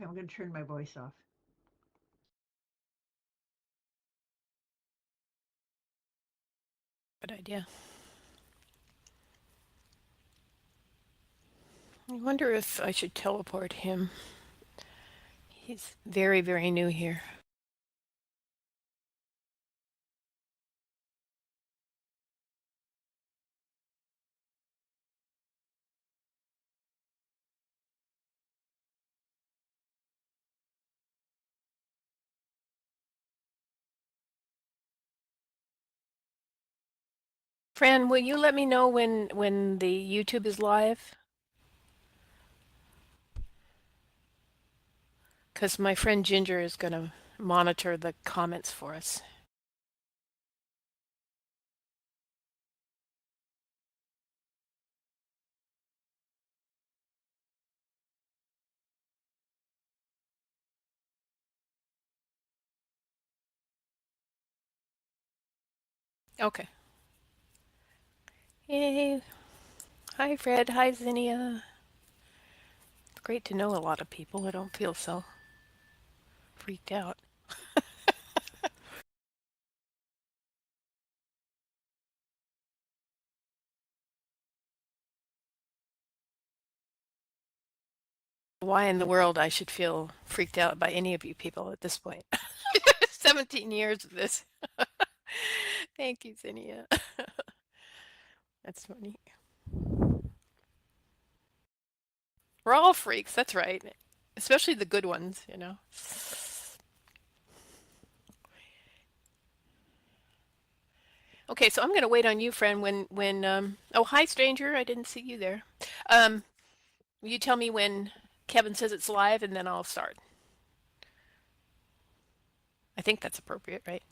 Okay, I'm going to turn my voice off. Good idea. I wonder if I should teleport him. He's very, very new here. Fran, will you let me know when the YouTube is live? Because my friend Ginger is going to monitor the comments for us. Okay. Hey. Hi, Fred. Hi, Zinnia. It's great to know a lot of people. I don't feel so freaked out. Why in the world I should feel freaked out by any of you people at this point? 17 years of this. Thank you, Zinnia. That's funny. We're all freaks, that's right. Especially the good ones, you know. Okay, so I'm going to wait on you, friend. Oh, hi, stranger. I didn't see you there. Um, will you tell me when Kevin says it's live, and then I'll start. I think that's appropriate, right?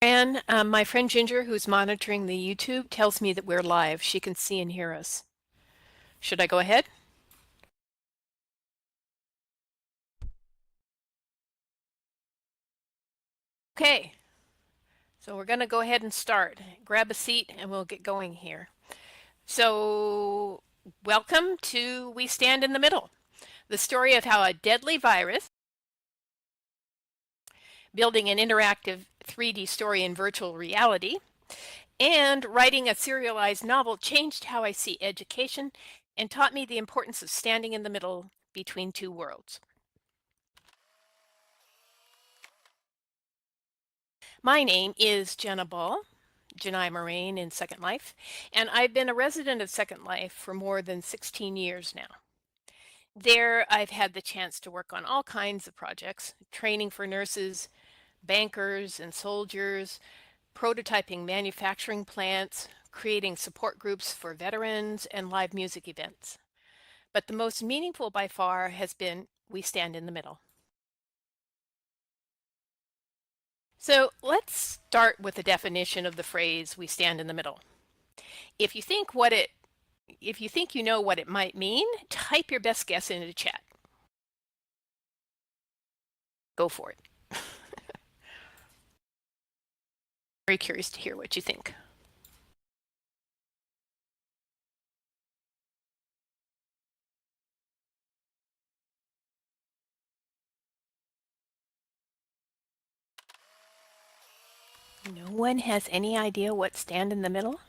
And my friend Ginger, who's monitoring the YouTube, tells me that we're live. She can see and hear us. Should I go ahead? Okay. So we're going to go ahead and start. Grab a seat and we'll get going here. So, welcome to We Stand in the Middle, the story of how a deadly virus, building an interactive 3D story in virtual reality, and writing a serialized novel changed how I see education and taught me the importance of standing in the middle between two worlds. My name is Jenna Ball, Jenaia Morane in Second Life, and I've been a resident of Second Life for more than 16 years now. There, I've had the chance to work on all kinds of projects, training for nurses, bankers and soldiers, prototyping manufacturing plants, creating support groups for veterans, and live music events. But the most meaningful by far has been We Stand in the Middle. So let's start with the definition of the phrase "we stand in the middle." If you think you know what it might mean, type your best guess into the chat. Go for it. Very curious to hear what you think. No one has any idea what stand in the middle?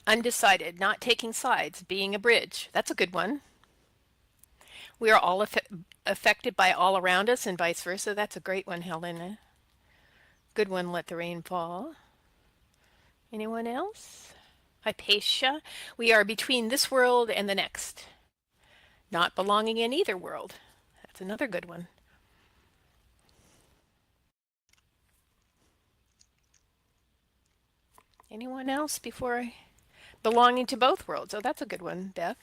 Undecided, not taking sides, being a bridge. That's a good one. We are all affected by all around us and vice versa. That's a great one, Helena. Good one, let the rain fall. Anyone else? Hypatia. We are between this world and the next. Not belonging in either world. That's another good one. Anyone else before I... Belonging to both worlds. Oh, that's a good one, Beth.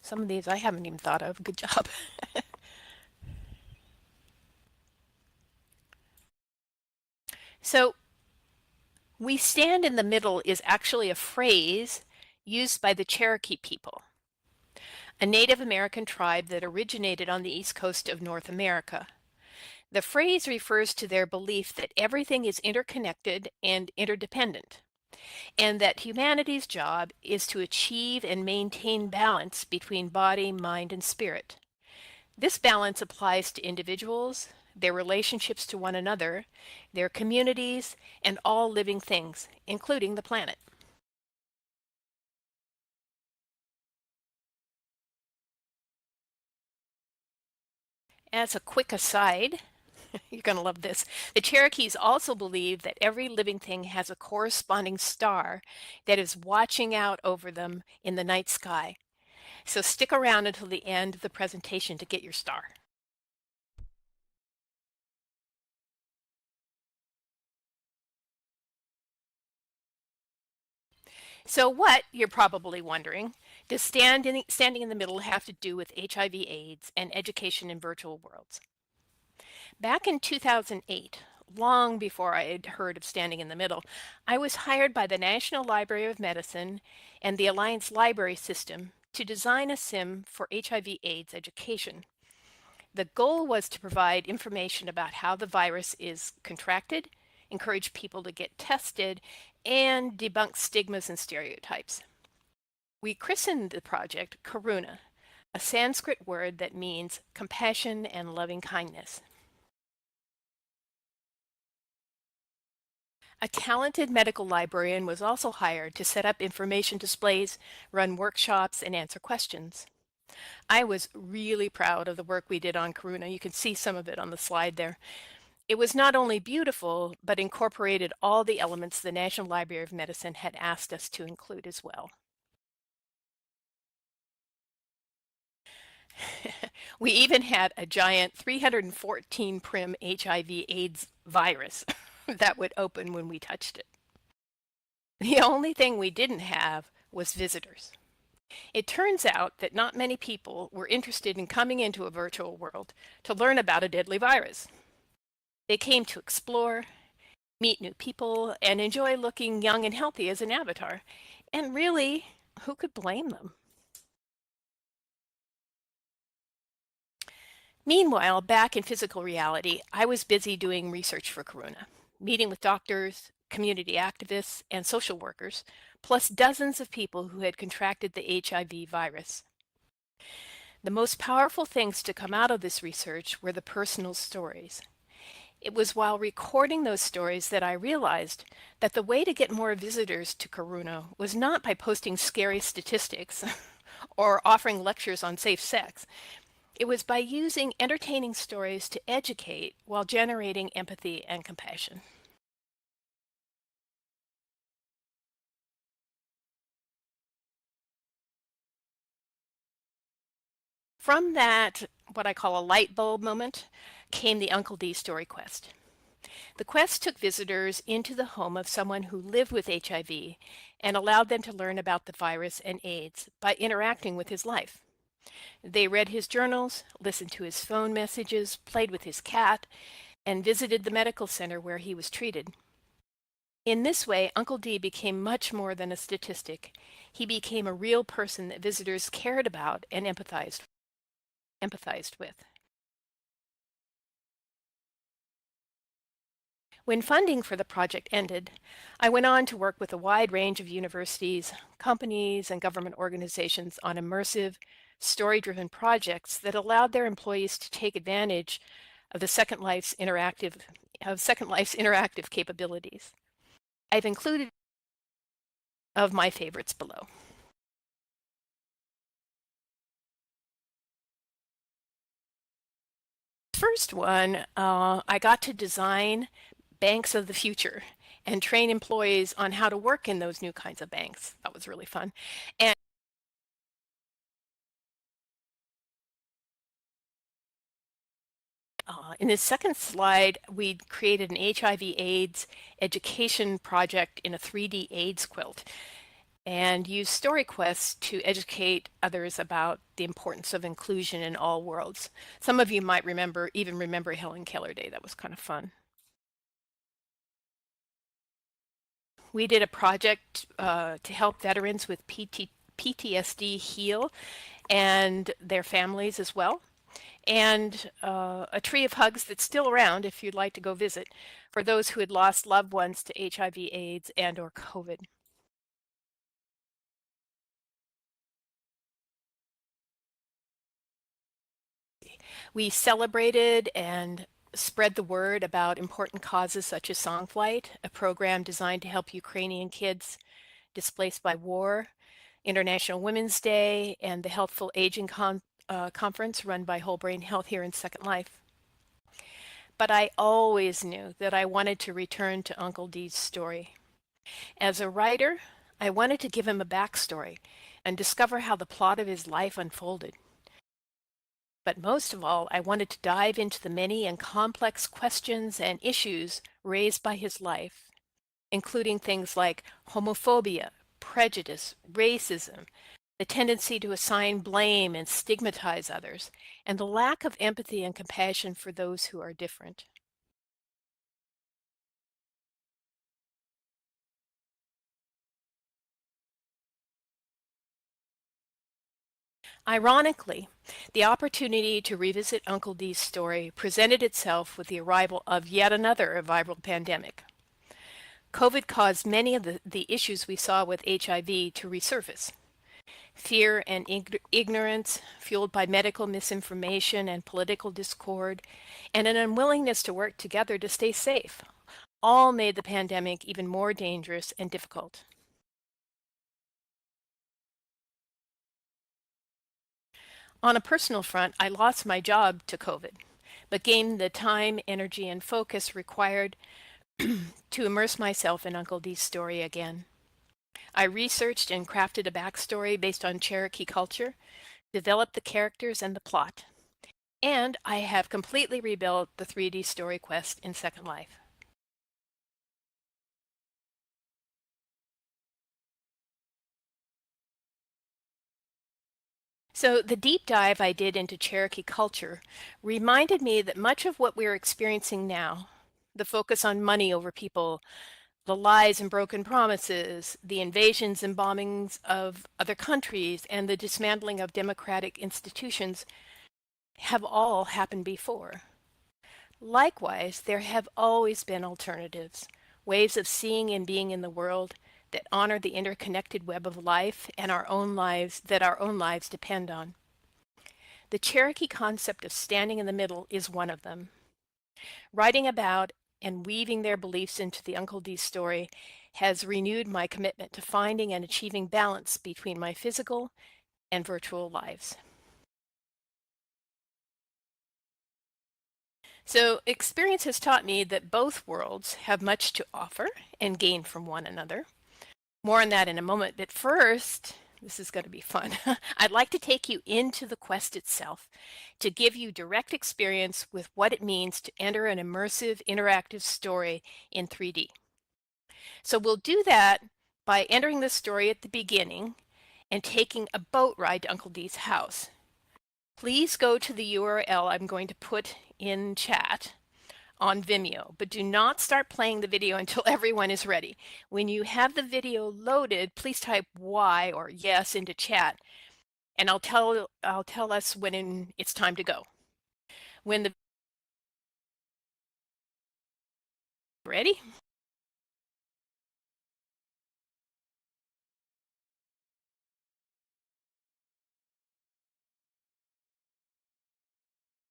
Some of these I haven't even thought of. Good job. So, we stand in the middle is actually a phrase used by the Cherokee people, a Native American tribe that originated on the east coast of North America. The phrase refers to their belief that everything is interconnected and interdependent, and that humanity's job is to achieve and maintain balance between body, mind, and spirit. This balance applies to individuals, their relationships to one another, their communities, and all living things, including the planet. As a quick aside, you're going to love this. The Cherokees also believe that every living thing has a corresponding star that is watching out over them in the night sky. So stick around until the end of the presentation to get your star. So what, you're probably wondering, does standing in the middle have to do with HIV/AIDS and education in virtual worlds? Back in 2008, long before I had heard of Standing in the Middle, I was hired by the National Library of Medicine and the Alliance Library System to design a sim for HIV/AIDS education. The goal was to provide information about how the virus is contracted, encourage people to get tested, and debunk stigmas and stereotypes. We christened the project Karuna, a Sanskrit word that means compassion and loving kindness. A talented medical librarian was also hired to set up information displays, run workshops, and answer questions. I was really proud of the work we did on Karuna. You can see some of it on the slide there. It was not only beautiful, but incorporated all the elements the National Library of Medicine had asked us to include as well. We even had a giant 314 prim HIV/AIDS virus that would open when we touched it. The only thing we didn't have was visitors. It turns out that not many people were interested in coming into a virtual world to learn about a deadly virus. They came to explore, meet new people, and enjoy looking young and healthy as an avatar. And really, who could blame them? Meanwhile, back in physical reality, I was busy doing research for Karuna, meeting with doctors, community activists, and social workers, plus dozens of people who had contracted the HIV virus. The most powerful things to come out of this research were the personal stories. It was while recording those stories that I realized that the way to get more visitors to Karuna was not by posting scary statistics or offering lectures on safe sex. It was by using entertaining stories to educate while generating empathy and compassion. From that, what I call a light bulb moment, came the Uncle D story quest. The quest took visitors into the home of someone who lived with HIV and allowed them to learn about the virus and AIDS by interacting with his life. They read his journals, listened to his phone messages, played with his cat, and visited the medical center where he was treated. In this way, Uncle D became much more than a statistic. He became a real person that visitors cared about and empathized with. When funding for the project ended, I went on to work with a wide range of universities, companies, and government organizations on immersive, story-driven projects that allowed their employees to take advantage of Second Life's interactive capabilities. I've included of my favorites below. First one, I got to design banks of the future and train employees on how to work in those new kinds of banks. That was really fun. And in this second slide, we created an HIV/AIDS education project in a 3D AIDS quilt and used story quests to educate others about the importance of inclusion in all worlds. Some of you might even remember Helen Keller Day. That was kind of fun. We did a project to help veterans with PTSD heal and their families as well. And a tree of hugs that's still around if you'd like to go visit for those who had lost loved ones to HIV, AIDS, and or COVID. We celebrated and spread the word about important causes such as Song Flight, a program designed to help Ukrainian kids displaced by war, International Women's Day, and the Healthful Aging Conference run by Whole Brain Health here in Second Life. But I always knew that I wanted to return to Uncle Dee's story. As a writer, I wanted to give him a backstory and discover how the plot of his life unfolded. But most of all, I wanted to dive into the many and complex questions and issues raised by his life, including things like homophobia, prejudice, racism, the tendency to assign blame and stigmatize others, and the lack of empathy and compassion for those who are different. Ironically, the opportunity to revisit Uncle Dee's story presented itself with the arrival of yet another viral pandemic. COVID caused many of the issues we saw with HIV to resurface. Fear and ignorance, fueled by medical misinformation and political discord, and an unwillingness to work together to stay safe, all made the pandemic even more dangerous and difficult. On a personal front, I lost my job to COVID, but gained the time, energy, and focus required to immerse myself in Uncle Dee's story again. I researched and crafted a backstory based on Cherokee culture, developed the characters and the plot, and I have completely rebuilt the 3D story quest in Second Life. So the deep dive I did into Cherokee culture reminded me that much of what we're experiencing now, the focus on money over people, the lies and broken promises, the invasions and bombings of other countries, and the dismantling of democratic institutions have all happened before. Likewise, there have always been alternatives, ways of seeing and being in the world that honor the interconnected web of life and our own lives depend on. The Cherokee concept of standing in the middle is one of them. Writing about and weaving their beliefs into the Uncle Dee story has renewed my commitment to finding and achieving balance between my physical and virtual lives. So experience has taught me that both worlds have much to offer and gain from one another. More on that in a moment, but first, this is going to be fun. I'd like to take you into the quest itself to give you direct experience with what it means to enter an immersive, interactive story in 3D. So we'll do that by entering the story at the beginning and taking a boat ride to Uncle Dee's house. Please go to the URL I'm going to put in chat on Vimeo, but do not start playing the video until everyone is ready. When you have the video loaded, please type Y or yes into chat, and I'll tell us when it's time to go. When the Ready?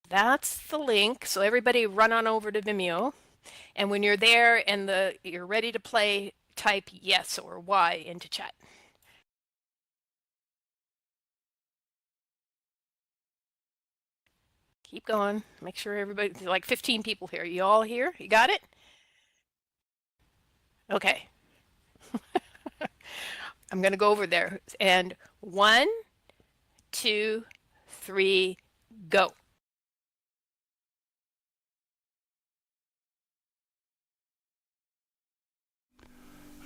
That's the link. So everybody run on over to Vimeo. And when you're there and you're ready to play, type yes or Y into chat. Keep going. Make sure everybody, like 15 people here. You all here? You got it? Okay. I'm going to go over there. And 1, 2, 3, go.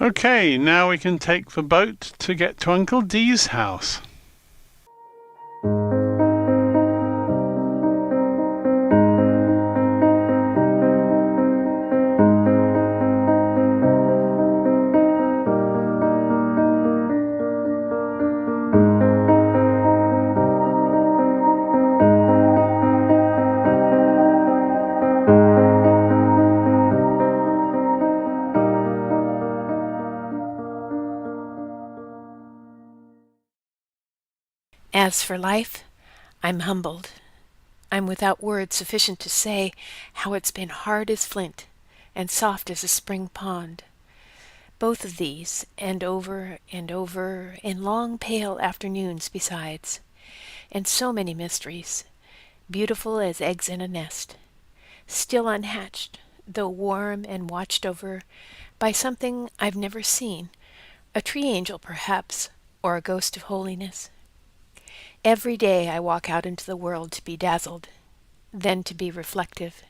Okay, now we can take the boat to get to Uncle Dee's house. As for life, I'm humbled. I'm without words sufficient to say how it's been hard as flint and soft as a spring pond. Both of these, and over, in long pale afternoons besides, and so many mysteries, beautiful as eggs in a nest, still unhatched, though warm and watched over by something I've never seen, a tree angel perhaps, or a ghost of holiness. Every day I walk out into the world to be dazzled, then to be reflective.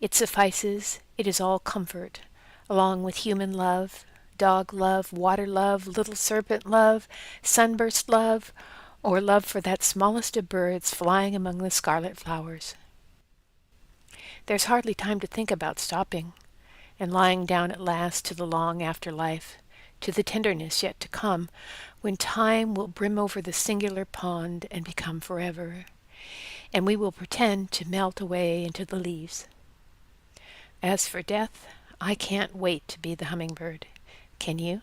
It suffices, it is all comfort, along with human love, dog love, water love, little serpent love, sunburst love, or love for that smallest of birds flying among the scarlet flowers. There's hardly time to think about stopping, and lying down at last to the long afterlife, to the tenderness yet to come, when time will brim over the singular pond and become forever, and we will pretend to melt away into the leaves. As for death, I can't wait to be the hummingbird. Can you?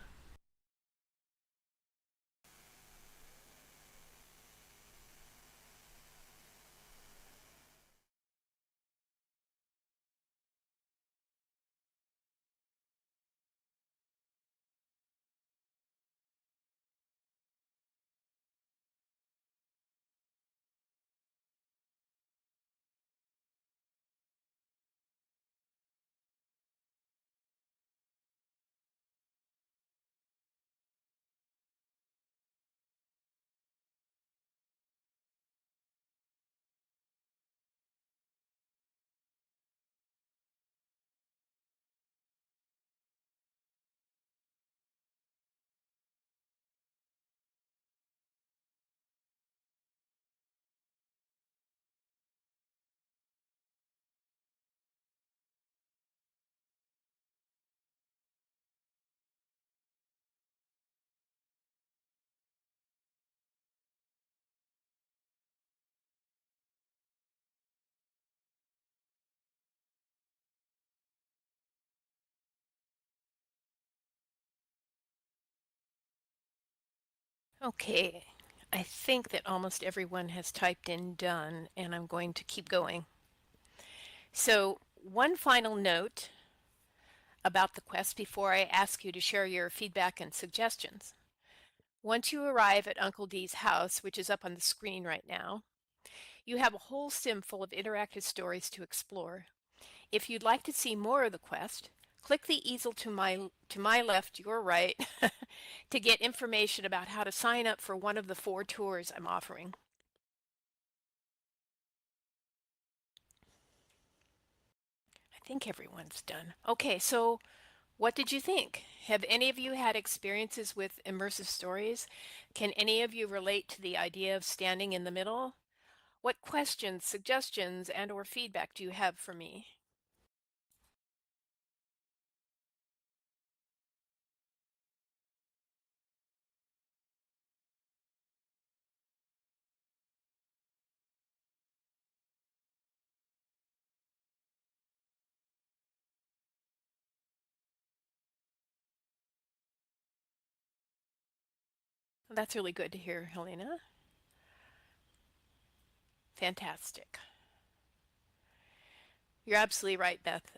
Okay, I think that almost everyone has typed in done, and I'm going to keep going. So, one final note about the quest before I ask you to share your feedback and suggestions. Once you arrive at Uncle Dee's house, which is up on the screen right now, you have a whole sim full of interactive stories to explore. If you'd like to see more of the quest, click the easel to my left, your right, to get information about how to sign up for one of the 4 tours I'm offering. I think everyone's done. Okay, so what did you think? Have any of you had experiences with immersive stories? Can any of you relate to the idea of standing in the middle? What questions, suggestions, and or feedback do you have for me? That's really good to hear, Helena. Fantastic. You're absolutely right, Beth.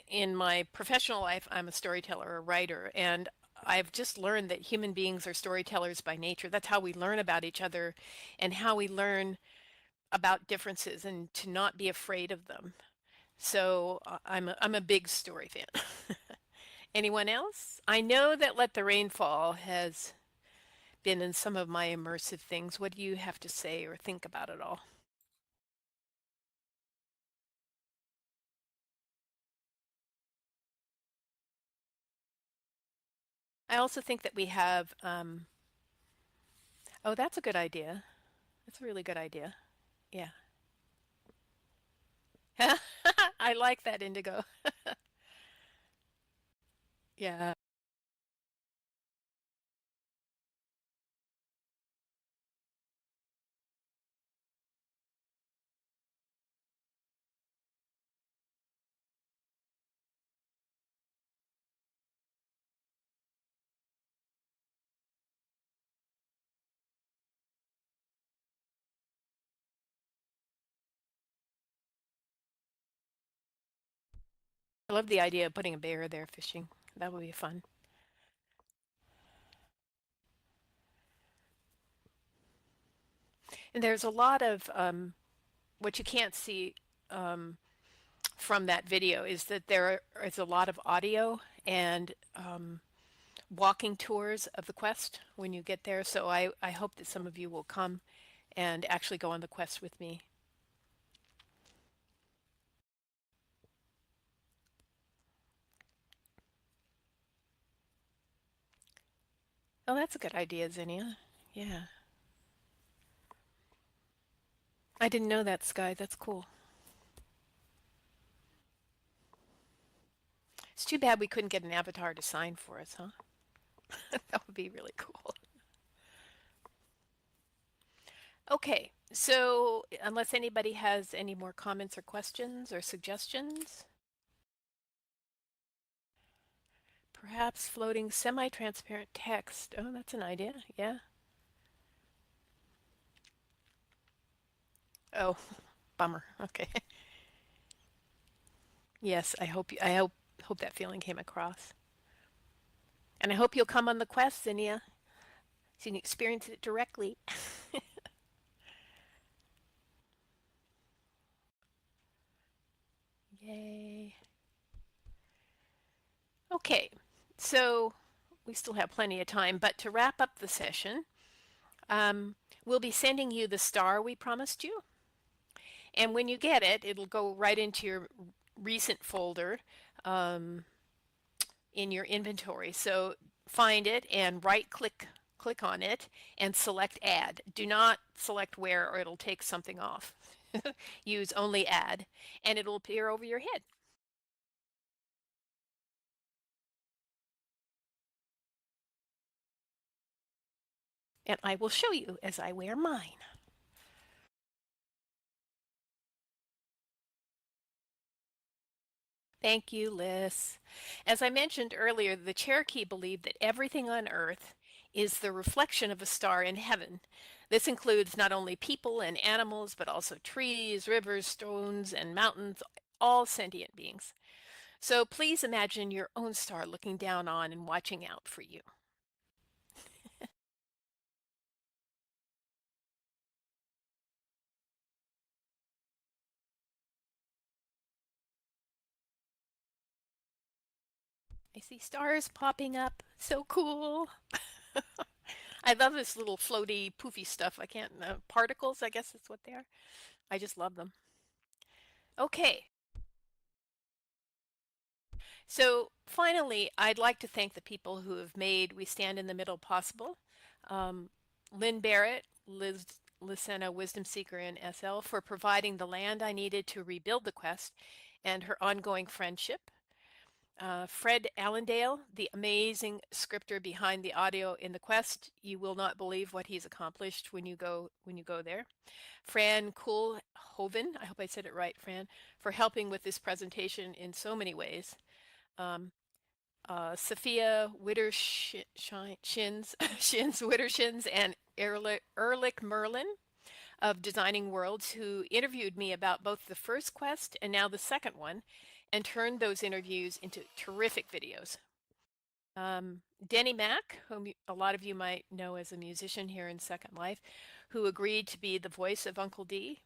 In my professional life, I'm a storyteller, a writer, and I've just learned that human beings are storytellers by nature. That's how we learn about each other and how we learn about differences and to not be afraid of them. So I'm a big story fan. Anyone else? I know that Let the Rain Fall has been in some of my immersive things. What do you have to say or think about it all? I also think that we have, oh, that's a good idea. That's a really good idea. Yeah. I like that, Indigo. Yeah. I love the idea of putting a bear there fishing. That would be fun. And there's a lot of what you can't see from that video is that there is a lot of audio and walking tours of the quest when you get there. So I hope that some of you will come and actually go on the quest with me. Oh, that's a good idea, Zinnia. Yeah. I didn't know that, Sky. That's cool. It's too bad we couldn't get an avatar to sign for us, huh? That would be really cool. Okay, so unless anybody has any more comments or questions or suggestions, perhaps floating semi-transparent text. Oh, that's an idea. Yeah. Oh, bummer. Okay. Yes, I hope that feeling came across. And I hope you'll come on the quest, Zinnia, so you can experience it directly. Yay. Okay, so we still have plenty of time, but to wrap up the session, um, we'll be sending you the star we promised you. And when you get it, it'll go right into your recent folder in your inventory. So find it and click on it and select add. Do not select where or it'll take something off. Use only add and it'll appear over your head. And I will show you as I wear mine. Thank you, Liz. As I mentioned earlier, the Cherokee believe that everything on Earth is the reflection of a star in heaven. This includes not only people and animals, but also trees, rivers, stones, and mountains, all sentient beings. So please imagine your own star looking down on and watching out for you. I see stars popping up. So cool. I love this little floaty, poofy stuff. I can't, particles, I guess that's what they are. I just love them. Okay, so finally, I'd like to thank the people who have made We Stand in the Middle possible. Um, Lynn Barrett, Lysena Wisdom Seeker in SL, for providing the land I needed to rebuild the quest and her ongoing friendship. Fred Allendale, the amazing scripter behind the audio in the quest. You will not believe what he's accomplished when you go there. Fran Koolhoven, I hope I said it right, Fran, for helping with this presentation in so many ways. Um, Sophia Shins, Shins Wittershins, and Ehrlich Merlin of Designing Worlds, who interviewed me about both the first quest and now the second one, and turned those interviews into terrific videos. Denny Mack, whom a lot of you might know as a musician here in Second Life, who agreed to be the voice of Uncle D.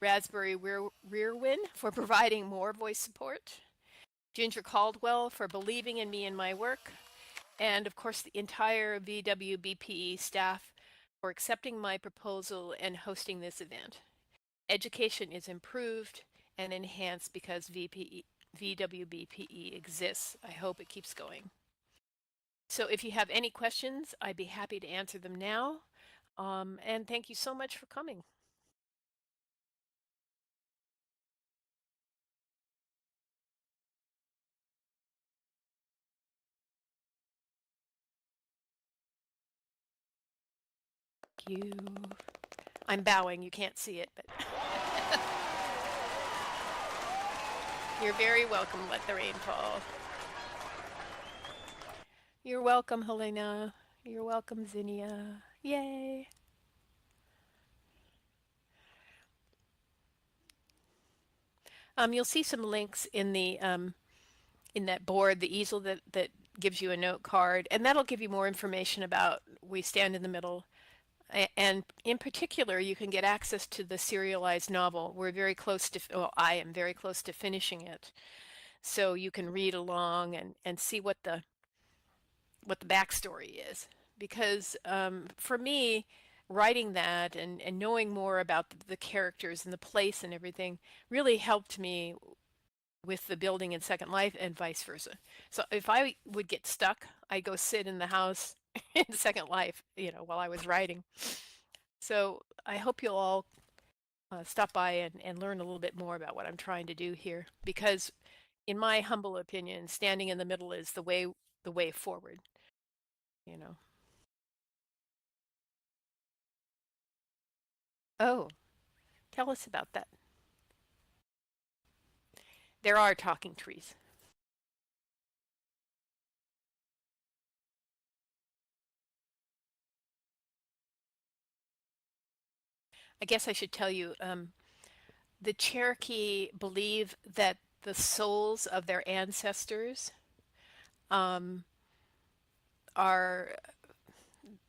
Raspberry Rearwin for providing more voice support. Ginger Caldwell for believing in me and my work. And of course, the entire VWBPE staff for accepting my proposal and hosting this event. Education is improved and enhanced because VWBPE exists. I hope it keeps going. So if you have any questions, I'd be happy to answer them now. And thank you so much for coming. Thank you. I'm bowing, you can't see it, but you're very welcome. Let the rain fall. You're welcome, Helena. You're welcome, Zinnia. Yay. You'll see some links in the in that board, the easel that gives you a note card, and that'll give you more information about We Stand in the Middle. And in particular, you can get access to the serialized novel. We're very close to, well, I am very close to finishing it. So you can read along and see what the backstory is. Because for me, writing that and knowing more about the characters and the place and everything really helped me with the building in Second Life and vice versa. So if I would get stuck, I'd go sit in the house in Second Life, while I was writing. So I hope you'll all stop by and learn a little bit more about what I'm trying to do here, because in my humble opinion, standing in the middle is the way forward, you know. Oh, tell us about that. There are talking trees. I guess I should tell you, the Cherokee believe that the souls of their ancestors um, are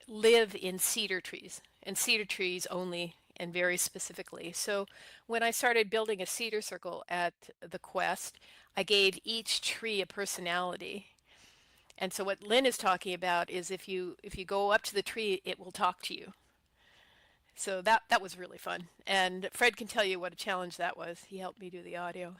live in cedar trees, and cedar trees only, and very specifically. So when I started building a cedar circle at the quest, I gave each tree a personality. And so what Lynn is talking about is if you go up to the tree, it will talk to you. So that was really fun. And Fred can tell you what a challenge that was. He helped me do the audio.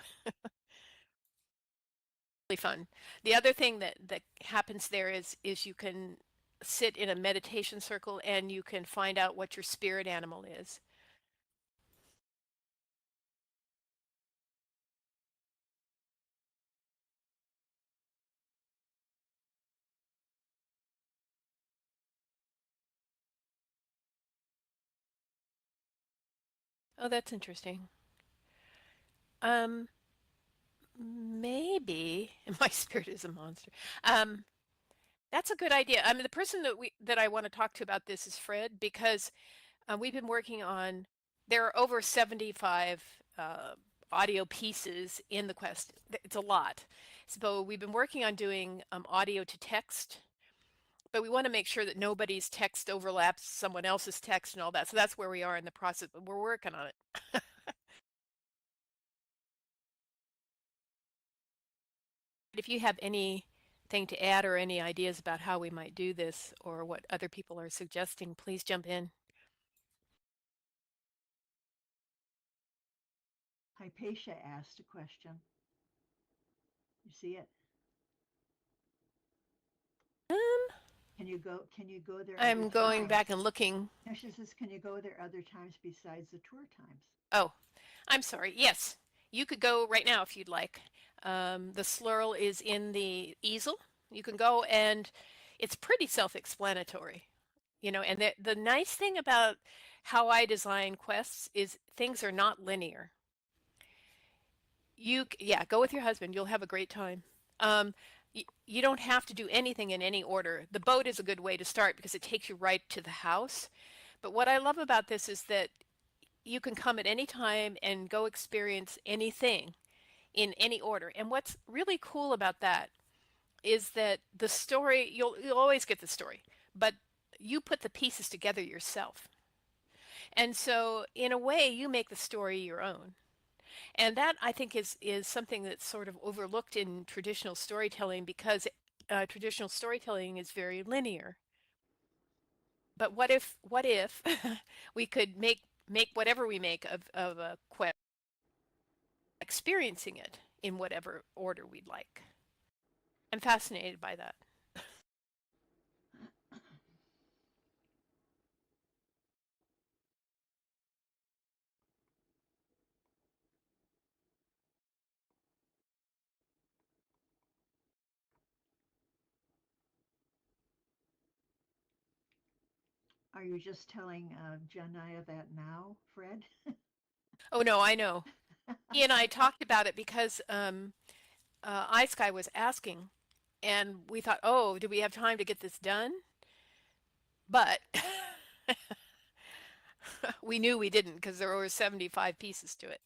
Really fun. The other thing that happens there is you can sit in a meditation circle and you can find out what your spirit animal is. Oh, that's interesting. Um, maybe my spirit is a monster. Um, that's a good idea. I mean, the person that I want to talk to about this is Fred, because we've been working on. There are over 75 audio pieces in the quest. It's a lot. So we've been working on doing audio to text, but we want to make sure that nobody's text overlaps someone else's text and all that. So that's where we are in the process, but we're working on it. If you have anything to add or any ideas about how we might do this or what other people are suggesting, please jump in. Hypatia asked a question. You see it? Um, Can you go there I'm other going times? back and looking. No, she says, can you go there other times besides the tour times? Oh, I'm sorry. Yes, you could go right now if you'd like. The slurl is in the easel. You can go and it's pretty self-explanatory, and the nice thing about how I design quests is things are not linear. Yeah, go with your husband. You'll have a great time. Um, you don't have to do anything in any order. The boat is a good way to start because it takes you right to the house. But what I love about this is that you can come at any time and go experience anything in any order. And what's really cool about that is that the story, you'll always get the story, but you put the pieces together yourself. And so in a way you make the story your own. And that I think is something that's sort of overlooked in traditional storytelling because traditional storytelling is very linear. But what if we could make whatever we make of a quest, experiencing it in whatever order we'd like. I'm fascinated by that. Are you just telling Jenaia that now, Fred? Oh no, I know. He and I talked about it because Ice Guy was asking, and we thought, oh, do we have time to get this done? But we knew we didn't because there were 75 pieces to it.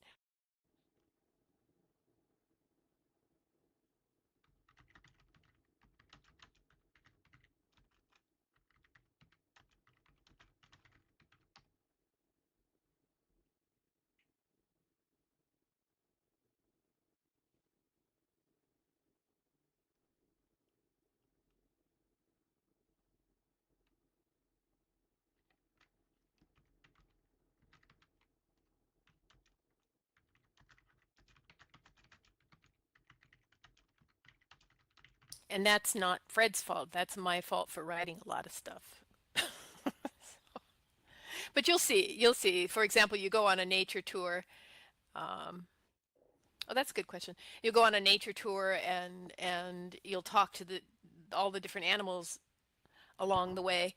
And that's not Fred's fault. That's my fault for writing a lot of stuff. But you'll see. You'll see. For example, you go on a nature tour. Um, oh, that's a good question. You go on a nature tour and you'll talk to the all the different animals along the way.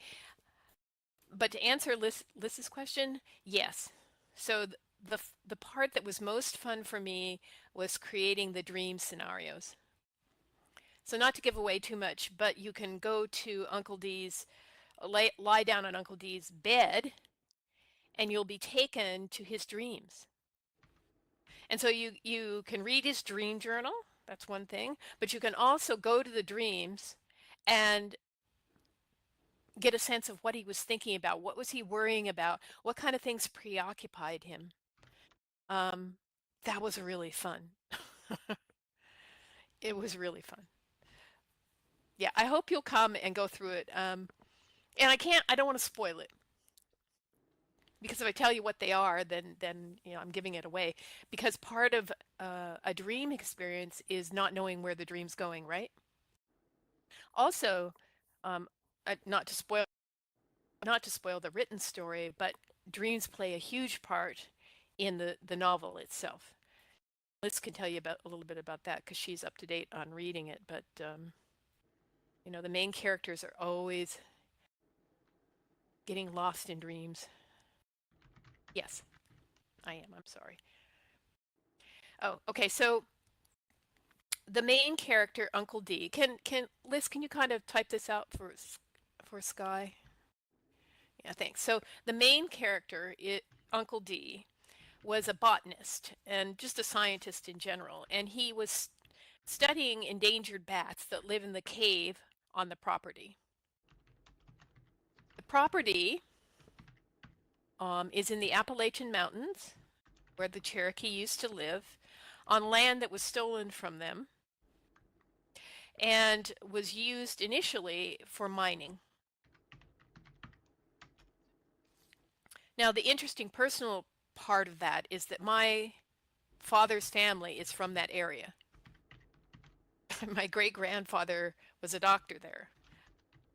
But to answer Liz's question, yes. So the part that was most fun for me was creating the dream scenarios. So not to give away too much, but you can go to Uncle D's, lie down on Uncle D's bed, and you'll be taken to his dreams. And so you can read his dream journal. That's one thing, but you can also go to the dreams and get a sense of what he was thinking about. What was he worrying about? What kind of things preoccupied him? Um, that was really fun. It was really fun. Yeah, I hope you'll come and go through it. And I don't want to spoil it because if I tell you what they are, then I'm giving it away. Because part of a dream experience is not knowing where the dream's going, right? Also, um, not to spoil the written story, but dreams play a huge part in the novel itself. Liz can tell you about a little bit about that because she's up to date on reading it. But the main characters are always getting lost in dreams. Yes, I am. I'm sorry. Oh, okay. So the main character, Uncle D. Can Liz? Can you kind of type this out for Sky? Yeah, thanks. So the main character, Uncle D, was a botanist and just a scientist in general, and he was studying endangered bats that live in the cave on the property. The property is in the Appalachian Mountains, where the Cherokee used to live, on land that was stolen from them and was used initially for mining. Now, the interesting personal part of that is that my father's family is from that area. My great-grandfather was a doctor there.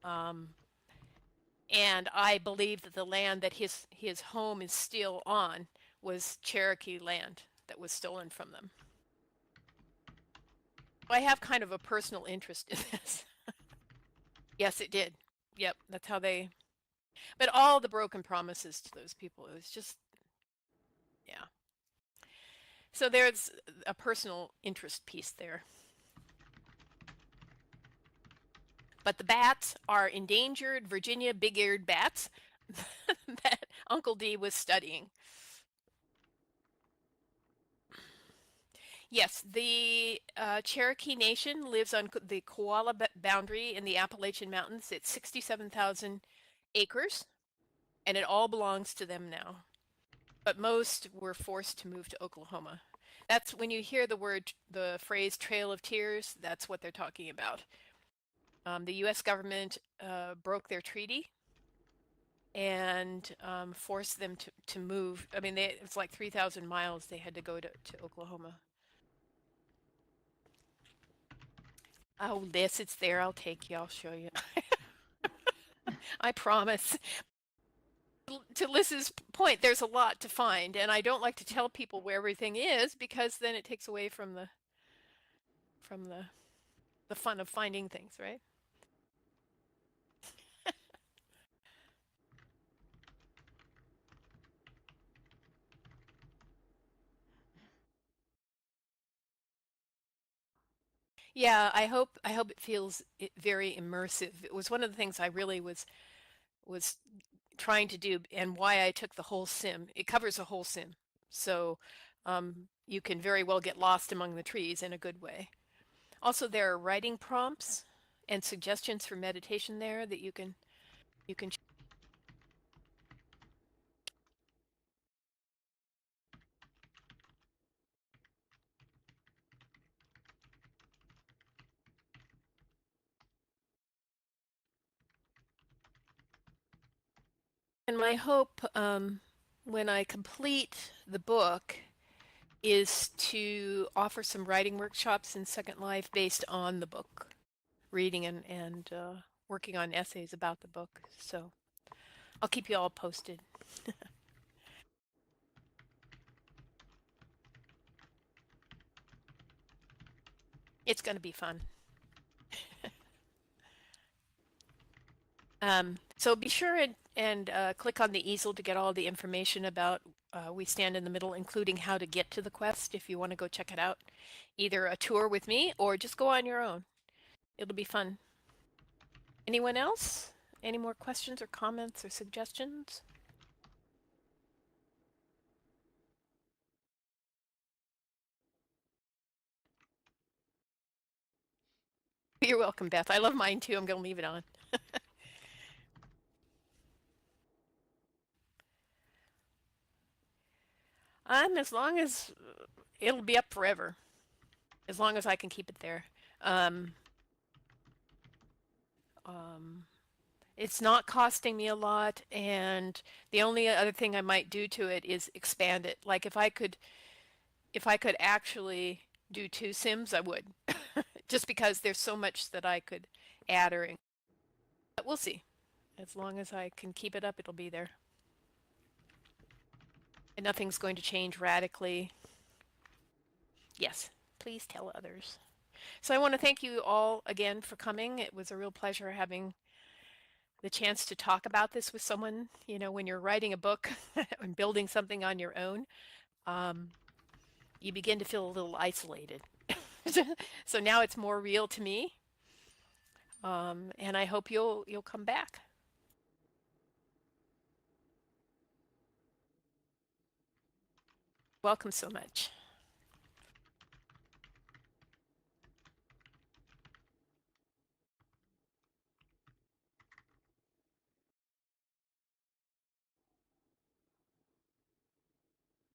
Um, and I believe that the land that his home is still on was Cherokee land that was stolen from them. I have kind of a personal interest in this. Yes, it did. Yep, that's how they. But all the broken promises to those people, it was just, yeah. So there's a personal interest piece there. But the bats are endangered Virginia big-eared bats that Uncle D was studying. Yes, the Cherokee Nation lives on the koala boundary in the Appalachian Mountains. It's 67,000 acres, and it all belongs to them now. But most were forced to move to Oklahoma. That's when you hear the phrase Trail of Tears, that's what they're talking about. The U.S. government broke their treaty and forced them to move. I mean, it's like 3,000 miles they had to go to Oklahoma. Oh, Liz, it's there. I'll take you. I'll show you. I promise. To Liz's point, there's a lot to find, and I don't like to tell people where everything is because then it takes away from the fun of finding things, right? Yeah, I hope it feels very immersive. It was one of the things I really was trying to do and why I took the whole sim. It covers a whole sim. So you can very well get lost among the trees in a good way. Also, there are writing prompts and suggestions for meditation there that you can and my hope when I complete the book is to offer some writing workshops in Second Life based on the book, reading and working on essays about the book. So I'll keep you all posted. It's going to be fun. So be sure and click on the easel to get all the information about We Stand in the Middle, including how to get to the quest if you want to go check it out. Either a tour with me or just go on your own. It'll be fun. Anyone else? Any more questions or comments or suggestions? You're welcome, Beth. I love mine too. I'm going to leave it on. As long as it'll be up forever, as long as I can keep it there. Um, um, it's not costing me a lot, and the only other thing I might do to it is expand it. Like if I could actually do two Sims, I would. Just because there's so much that I could add but we'll see. As long as I can keep it up, it'll be there. And nothing's going to change radically. Yes, please tell others. So I want to thank you all again for coming. It was a real pleasure having the chance to talk about this with someone. You know, when you're writing a book and building something on your own, you begin to feel a little isolated. So now it's more real to me, and I hope you'll come back. Welcome so much.